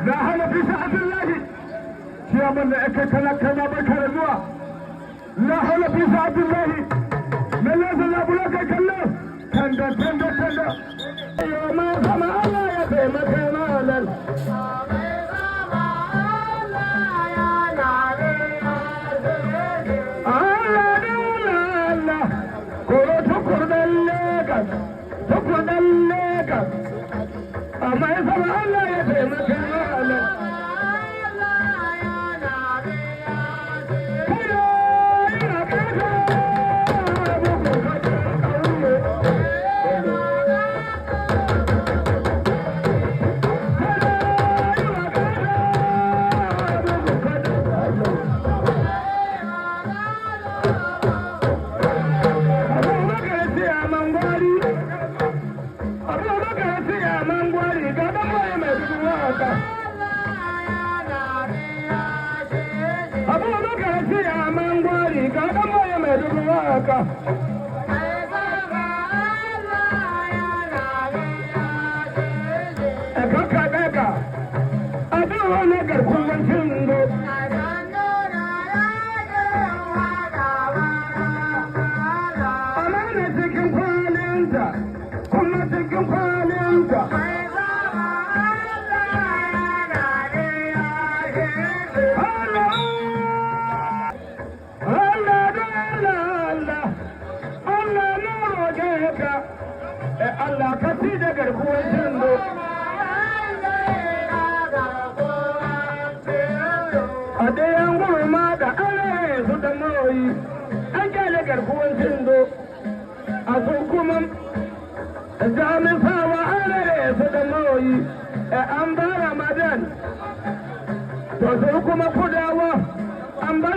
Na hana fi sa'adullahi ciyaman da ake kalakana barka da zuwa na hana fi sa'adullahi na lasa zabula kai kallo tanda yau ma sama Allah ya taimaka malar tukurdan Legas amma ya sama Allah ya taimaka malar Allah ka fi da garkuwar shindo a ɗayan gurma da ana su da mawayi an kyale garkuwar shindo a sun kuma jami'in sawa ana su da mawayi an ba Ramadan to sun kuma kudawa an ba